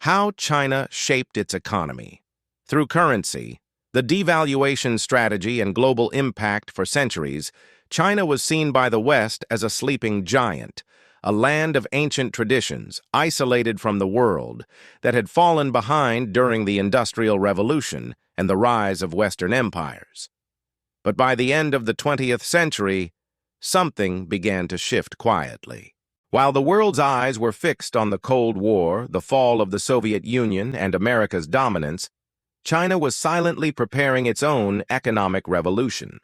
How China shaped its economy. Through currency, the devaluation strategy and global impact for centuries, China was seen by the West as a sleeping giant, a land of ancient traditions, isolated from the world, that had fallen behind during the Industrial Revolution and the rise of Western empires. But by the end of the 20th century, something began to shift quietly. While the world's eyes were fixed on the Cold War, the fall of the Soviet Union, and America's dominance, China was silently preparing its own economic revolution.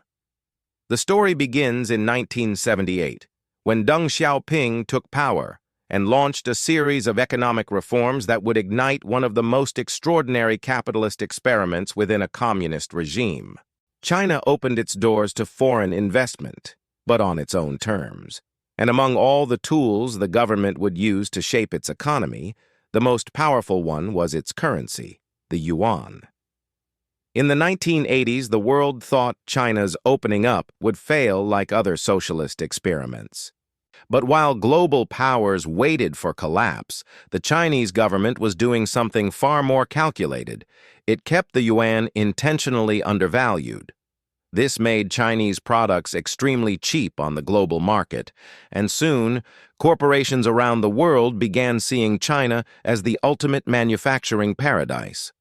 The story begins in 1978, when Deng Xiaoping took power and launched a series of economic reforms that would ignite one of the most extraordinary capitalist experiments within a communist regime. China opened its doors to foreign investment, but on its own terms. And among all the tools the government would use to shape its economy, the most powerful one was its currency, the yuan. In the 1980s, the world thought China's opening up would fail like other socialist experiments. But while global powers waited for collapse, the Chinese government was doing something far more calculated. It kept the yuan intentionally undervalued. This made Chinese products extremely cheap on the global market, and soon, corporations around the world began seeing China as the ultimate manufacturing paradise.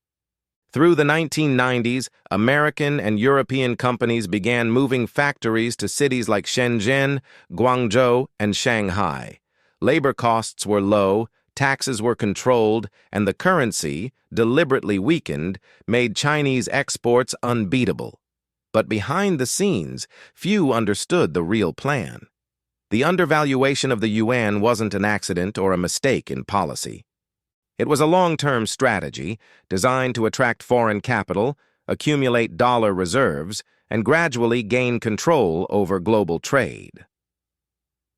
Through the 1990s, American and European companies began moving factories to cities like Shenzhen, Guangzhou, and Shanghai. Labor costs were low, taxes were controlled, and the currency, deliberately weakened, made Chinese exports unbeatable. But behind the scenes, few understood the real plan. The undervaluation of the yuan wasn't an accident or a mistake in policy. It was a long-term strategy designed to attract foreign capital, accumulate dollar reserves, and gradually gain control over global trade.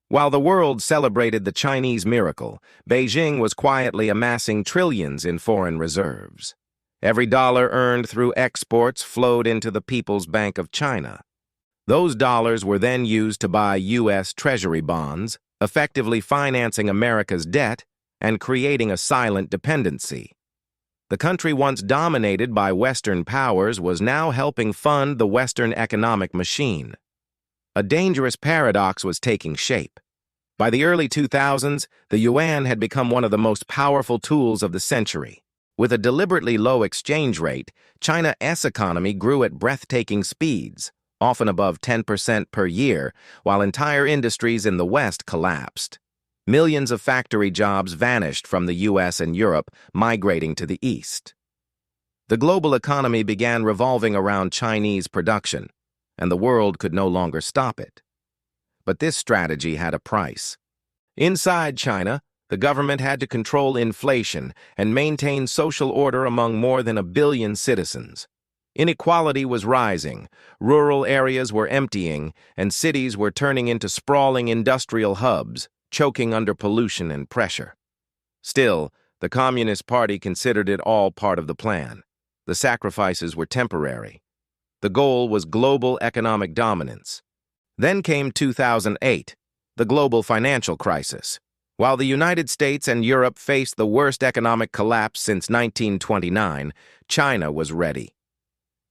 While the world celebrated the Chinese miracle, Beijing was quietly amassing trillions in foreign reserves. Every dollar earned through exports flowed into the People's Bank of China. Those dollars were then used to buy U.S. Treasury bonds, effectively financing America's debt and creating a silent dependency. The country once dominated by Western powers was now helping fund the Western economic machine. A dangerous paradox was taking shape. By the early 2000s, the yuan had become one of the most powerful tools of the century. With a deliberately low exchange rate, China's economy grew at breathtaking speeds, often above 10% per year, while entire industries in the West collapsed. Millions of factory jobs vanished from the US and Europe, migrating to the East. The global economy began revolving around Chinese production, and the world could no longer stop it. But this strategy had a price. Inside China, the government had to control inflation and maintain social order among more than 1 billion citizens. Inequality was rising, rural areas were emptying, and cities were turning into sprawling industrial hubs, choking under pollution and pressure. Still, the Communist Party considered it all part of the plan. The sacrifices were temporary. The goal was global economic dominance. Then came 2008, the global financial crisis. While the United States and Europe faced the worst economic collapse since 1929, China was ready.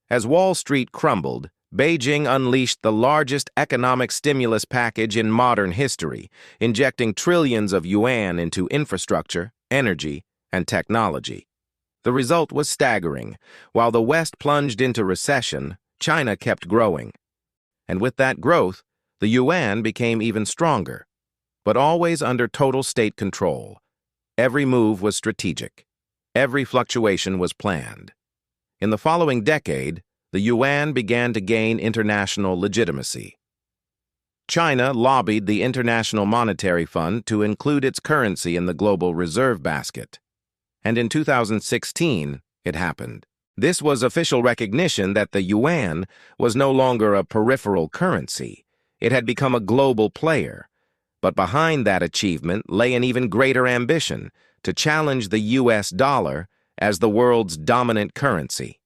As Wall Street crumbled, Beijing unleashed the largest economic stimulus package in modern history, injecting trillions of yuan into infrastructure, energy, and technology. The result was staggering. While the West plunged into recession, China kept growing. And with that growth, the yuan became even stronger, but always under total state control. Every move was strategic. Every fluctuation was planned. In the following decade, the yuan began to gain international legitimacy. China lobbied the International Monetary Fund to include its currency in the global reserve basket. And in 2016, it happened. This was official recognition that the yuan was no longer a peripheral currency. It had become a global player. But behind that achievement lay an even greater ambition to challenge the US dollar as the world's dominant currency.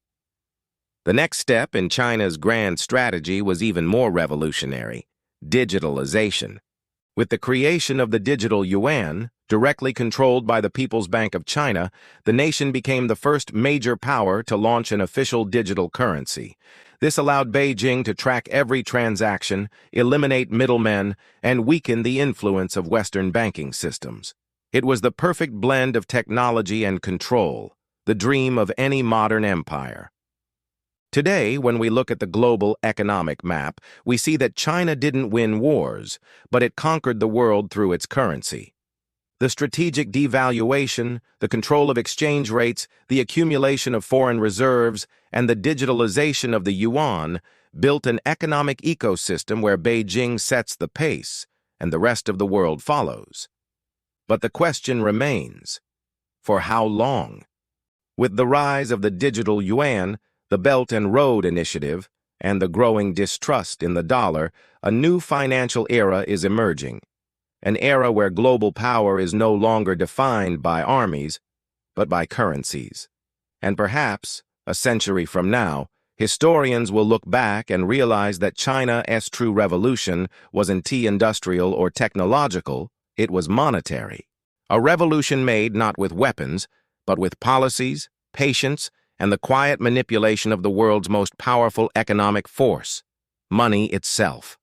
The next step in China's grand strategy was even more revolutionary: digitalization. With the creation of the Digital Yuan, directly controlled by the People's Bank of China, the nation became the first major power to launch an official digital currency. This allowed Beijing to track every transaction, eliminate middlemen, and weaken the influence of Western banking systems. It was the perfect blend of technology and control, the dream of any modern empire. Today, when we look at the global economic map, we see that China didn't win wars, but it conquered the world through its currency. The strategic devaluation, the control of exchange rates, the accumulation of foreign reserves, and the digitalization of the yuan built an economic ecosystem where Beijing sets the pace, and the rest of the world follows. But the question remains, for how long? With the rise of the Digital Yuan, the Belt and Road Initiative, and the growing distrust in the dollar, a new financial era is emerging. An era where global power is no longer defined by armies, but by currencies. And perhaps, a century from now, historians will look back and realize that China's true revolution wasn't industrial or technological, it was monetary. A revolution made not with weapons, but with policies, patience, and the quiet manipulation of the world's most powerful economic force, money itself.